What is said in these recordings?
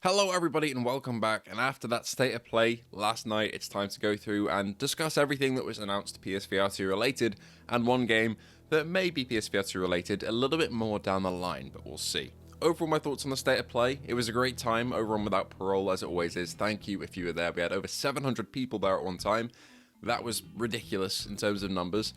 Hello everybody and welcome back, and after that state of play last night, it's time to go through and discuss everything that was announced PSVR2 related, and one game that may be PSVR2 related a little bit more down the line, but we'll see. Overall, my thoughts on the state of play: it was a great time over on Without Parole, as it always is. Thank you if you were there. We had over 700 people there at one time. That was ridiculous in terms of numbers.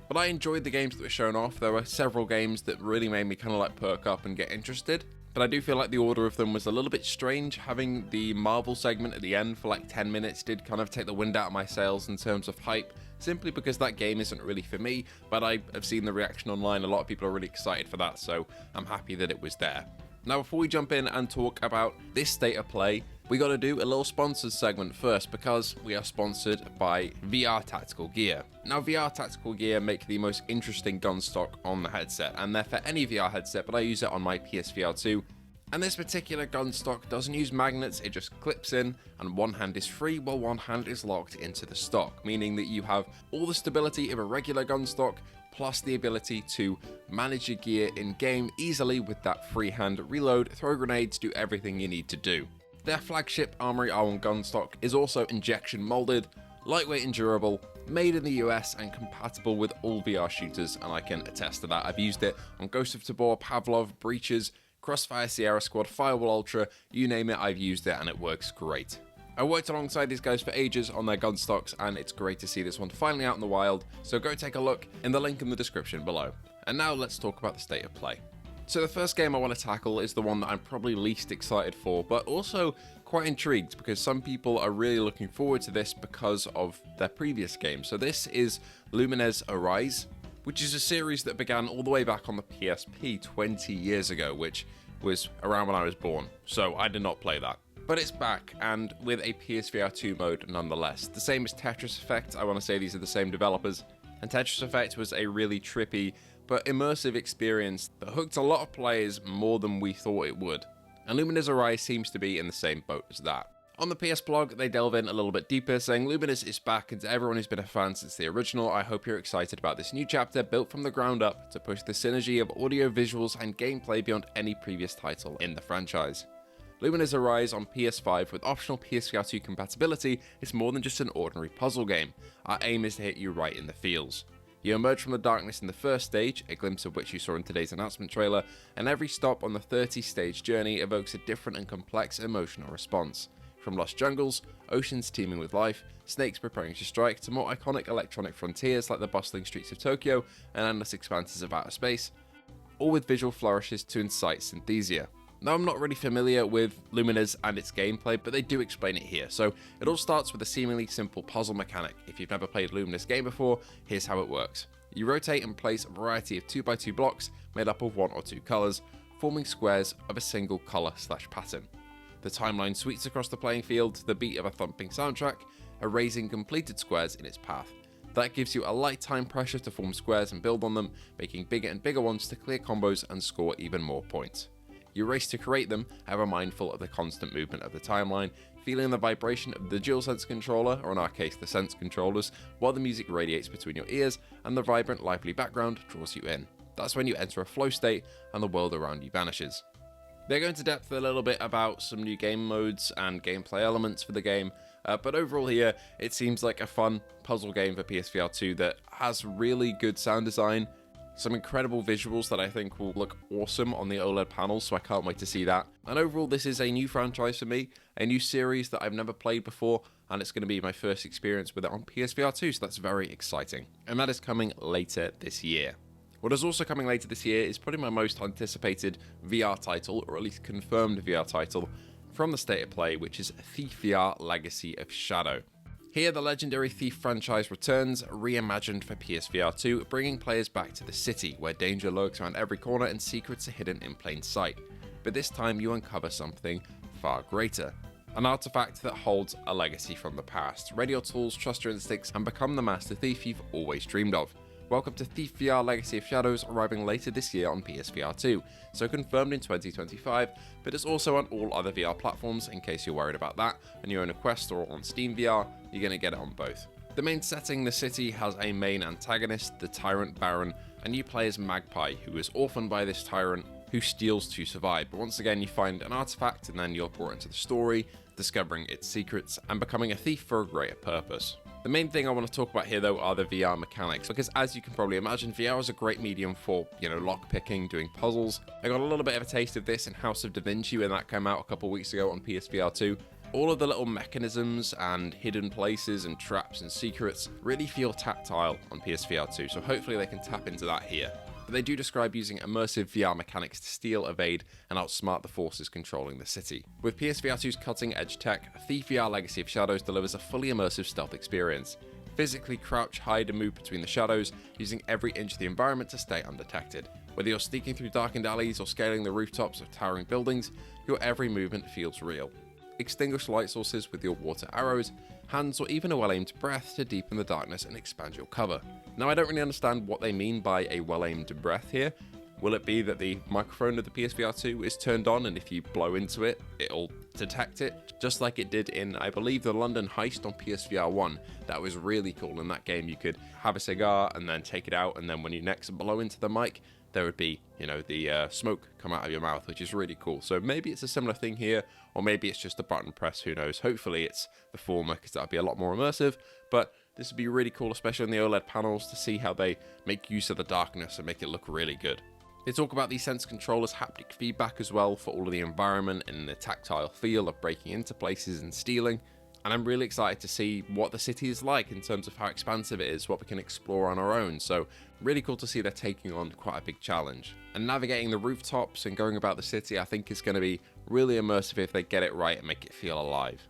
But I enjoyed the games that were shown off. There were several games that really made me kind of like perk up and get interested. But I do feel like the order of them was a little bit strange. Having the Marvel segment at the end for like 10 minutes did kind of take the wind out of my sails in terms of hype, simply because that game isn't really for me, but I have seen the reaction online. A lot of people are really excited for that, so I'm happy that it was there. Now, before we jump in and talk about this state of play, we got to do a little sponsored segment first, because we are sponsored by VR Tactical Gear. Now, VR Tactical Gear make the most interesting gun stock on the headset, and they're for any VR headset, but I use it on my PSVR2. And this particular gun stock doesn't use magnets, it just clips in, and one hand is free while one hand is locked into the stock, meaning that you have all the stability of a regular gun stock, plus the ability to manage your gear in-game easily with that freehand reload, throw grenades, do everything you need to do. Their flagship Armory R1 gun stock is also injection molded, lightweight and durable, made in the US and compatible with all VR shooters, and I can attest to that. I've used it on Ghost of Tabor, Pavlov, Breaches, Crossfire Sierra Squad, Firewall Ultra, you name it, I've used it and it works great. I worked alongside these guys for ages on their gun stocks, and it's great to see this one finally out in the wild, so go take a look in the link in the description below. And now let's talk about the state of play. So the first game I want to tackle is the one that I'm probably least excited for, but also quite intrigued, because some people are really looking forward to this because of their previous game. So this is Lumines Arise, which is a series that began all the way back on the PSP 20 years ago, which was around when I was born, so I did not play that. But it's back, and with a PSVR2 mode nonetheless. The same as Tetris Effect. I want to say these are the same developers, and Tetris Effect was a really trippy but immersive experience that hooked a lot of players more than we thought it would. And Lumines Arise seems to be in the same boat as that. On the PS blog, they delve in a little bit deeper, saying Lumines is back, and to everyone who's been a fan since the original, I hope you're excited about this new chapter built from the ground up to push the synergy of audio, visuals, and gameplay beyond any previous title in the franchise. Lumines Arise on PS5 with optional PSVR2 compatibility is more than just an ordinary puzzle game. Our aim is to hit you right in the feels. You emerge from the darkness in the first stage, a glimpse of which you saw in today's announcement trailer, and every stop on the 30-stage journey evokes a different and complex emotional response. From lost jungles, oceans teeming with life, snakes preparing to strike, to more iconic electronic frontiers like the bustling streets of Tokyo and endless expanses of outer space, all with visual flourishes to incite synthesia. Now, I'm not really familiar with Lumines and its gameplay, but they do explain it here. So it all starts with a seemingly simple puzzle mechanic. If you've never played a Lumines game before, here's how it works. You rotate and place a variety of 2x2 blocks made up of 1 or 2 colours, forming squares of a single colour/pattern. The timeline sweeps across the playing field to the beat of a thumping soundtrack, erasing completed squares in its path. That gives you a light time pressure to form squares and build on them, making bigger and bigger ones to clear combos and score even more points. You race to create them, ever mindful of the constant movement of the timeline, feeling the vibration of the DualSense controller, or in our case the Sense controllers, while the music radiates between your ears and the vibrant, lively background draws you in. That's when you enter a flow state and the world around you vanishes. They go into depth a little bit about some new game modes and gameplay elements for the game, but overall here, it seems like a fun puzzle game for PSVR2 that has really good sound design, some incredible visuals that I think will look awesome on the OLED panels, so I can't wait to see that. And overall, this is a new franchise for me, a new series that I've never played before, and it's going to be my first experience with it on PSVR2, so that's very exciting. And that is coming later this year. What is also coming later this year is probably my most anticipated VR title, or at least confirmed VR title, from the state of play, which is Thief VR Legacy of Shadow. Here, the legendary Thief franchise returns, reimagined for PSVR2, bringing players back to the city, where danger lurks around every corner and secrets are hidden in plain sight. But this time you uncover something far greater. An artifact that holds a legacy from the past. Ready your tools, trust your instincts, and become the master thief you've always dreamed of. Welcome to Thief VR Legacy of Shadows, arriving later this year on PSVR2, so confirmed in 2025, but it's also on all other VR platforms in case you're worried about that, and you own a Quest or on Steam VR, you're going to get it on both. The main setting, the city, has a main antagonist, the Tyrant Baron, and you play as Magpie, who is orphaned by this tyrant, who steals to survive. But once again, you find an artifact and then you're brought into the story, discovering its secrets and becoming a thief for a greater purpose. The main thing I want to talk about here though are the VR mechanics, because as you can probably imagine, VR is a great medium for, lock picking, doing puzzles. I got a little bit of a taste of this in House of Da Vinci when that came out a couple weeks ago on PSVR2. All of the little mechanisms and hidden places and traps and secrets really feel tactile on PSVR2, so hopefully they can tap into that here. But they do describe using immersive VR mechanics to steal, evade, and outsmart the forces controlling the city. With PSVR2's cutting-edge tech, Thief VR Legacy of Shadows delivers a fully immersive stealth experience. Physically crouch, hide, and move between the shadows, using every inch of the environment to stay undetected. Whether you're sneaking through darkened alleys or scaling the rooftops of towering buildings, your every movement feels real. Extinguish light sources with your water arrows, hands, or even a well-aimed breath to deepen the darkness and expand your cover. Now, I don't really understand what they mean by a well-aimed breath here. Will it be that the microphone of the PSVR2 is turned on and if you blow into it, it'll detect it? Just like it did in, I believe, the London heist on PSVR1. That was really cool. In that game, you could have a cigar and then take it out, and then when you next blow into the mic, there would be, the smoke come out of your mouth, which is really cool. So maybe it's a similar thing here, or maybe it's just a button press, who knows. Hopefully it's the former, because that would be a lot more immersive, but this would be really cool, especially on the OLED panels, to see how they make use of the darkness and make it look really good. They talk about the sense controller's haptic feedback as well for all of the environment and the tactile feel of breaking into places and stealing. And I'm really excited to see what the city is like in terms of how expansive it is, what we can explore on our own. So really cool to see they're taking on quite a big challenge. And navigating the rooftops and going about the city, I think is going to be really immersive if they get it right and make it feel alive.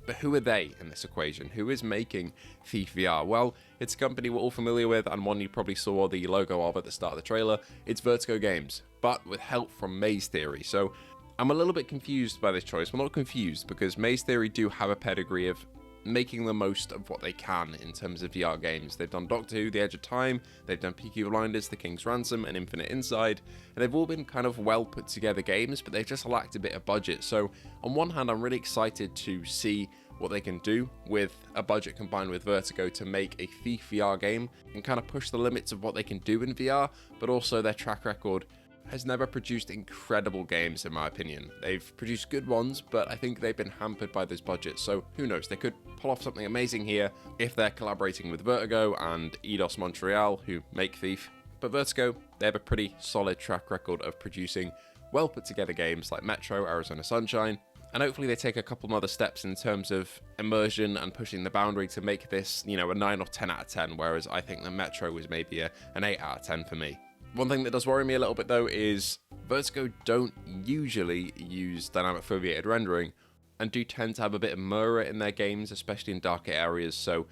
But who are they in this equation? Who is making Thief VR? Well, it's a company we're all familiar with, and one you probably saw the logo of at the start of the trailer. It's Vertigo Games, but with help from Maze Theory. So I'm a little bit confused by this choice. Well, not confused, because Maze Theory do have a pedigree of making the most of what they can in terms of VR games. They've done Doctor Who, The Edge of Time, they've done Peaky Blinders, The King's Ransom, and Infinite Inside, and they've all been kind of well put together games, but they've just lacked a bit of budget. So on one hand, I'm really excited to see what they can do with a budget combined with Vertigo to make a Thief VR game and kind of push the limits of what they can do in VR, but also their track record has never produced incredible games, in my opinion. They've produced good ones, but I think they've been hampered by this budget, so who knows, they could pull off something amazing here if they're collaborating with Vertigo and Eidos Montreal, who make Thief. But Vertigo, they have a pretty solid track record of producing well put together games like Metro, Arizona Sunshine, and hopefully they take a couple other steps in terms of immersion and pushing the boundary to make this, a 9 or 10 out of 10, whereas I think the Metro was maybe an 8 out of 10 for me. One thing that does worry me a little bit though is Vertigo don't usually use dynamic foveated rendering and do tend to have a bit of mirror in their games, especially in darker areas, so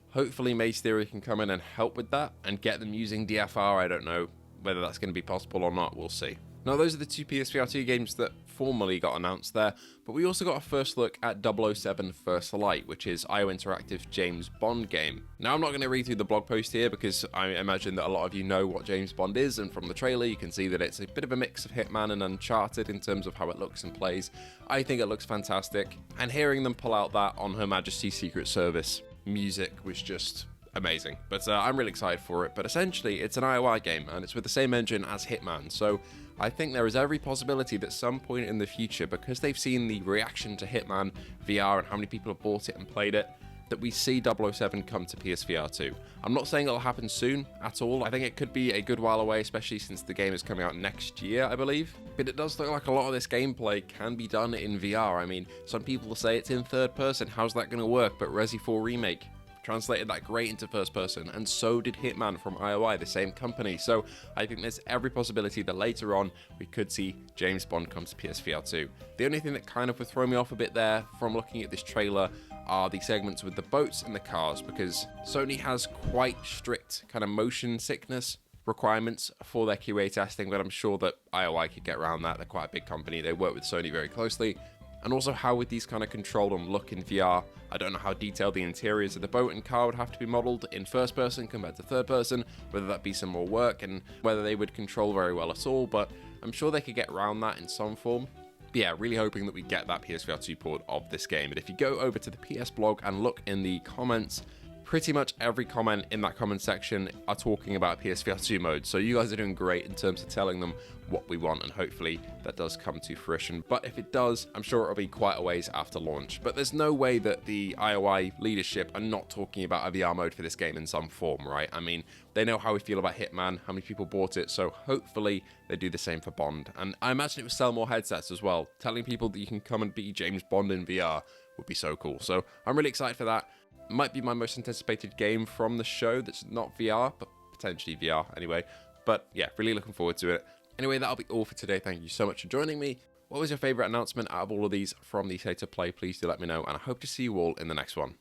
hopefully Maze Theory can come in and help with that and get them using DFR. I don't know whether that's going to be possible or not, we'll see. Now those are the two PSVR2 games that formally got announced there, but we also got a first look at 007 First Light, which is IO Interactive's James Bond game. Now I'm not going to read through the blog post here because I imagine that a lot of you know what James Bond is, and from the trailer you can see that it's a bit of a mix of Hitman and Uncharted in terms of how it looks and plays. I think it looks fantastic, and hearing them pull out that On Her Majesty's Secret Service music was just amazing. But I'm really excited for it. But essentially it's an IOI game and it's with the same engine as Hitman, so I think there is every possibility that some point in the future, because they've seen the reaction to Hitman VR and how many people have bought it and played it, that we see 007 come to PSVR 2. I'm not saying it'll happen soon at all. I think it could be a good while away, especially since the game is coming out next year, I believe. But it does look like a lot of this gameplay can be done in VR. I mean, some people will say it's in third person. How's that going to work? But Resi 4 Remake translated that great into first person, and so did Hitman from IOI, the same company. So I think there's every possibility that later on we could see James Bond come to PSVR 2. The only thing that kind of would throw me off a bit there from looking at this trailer are the segments with the boats and the cars, because Sony has quite strict kind of motion sickness requirements for their QA testing, but I'm sure that IOI could get around that. They're quite a big company, they work with Sony very closely. And also, how would these kind of control and look in VR? I don't know how detailed the interiors of the boat and car would have to be modeled in first person compared to third person, whether that be some more work and whether they would control very well at all, but I'm sure they could get around that in some form. But yeah, really hoping that we get that PSVR 2 port of this game. But if you go over to the PS blog and look in the comments, pretty much every comment in that comment section are talking about PSVR2 mode, so you guys are doing great in terms of telling them what we want, and hopefully that does come to fruition. But if it does, I'm sure it'll be quite a ways after launch. But there's no way that the IOI leadership are not talking about a VR mode for this game in some form, right? I mean, they know how we feel about Hitman, how many people bought it, so hopefully they do the same for Bond. And I imagine it will sell more headsets as well. Telling people that you can come and be James Bond in VR would be so cool. So I'm really excited for that. Might be my most anticipated game from the show that's not VR, but potentially VR anyway. But yeah, really looking forward to it. Anyway, that'll be all for today. Thank you so much for joining me. What was your favourite announcement out of all of these from the State of Play? Please do let me know, and I hope to see you all in the next one.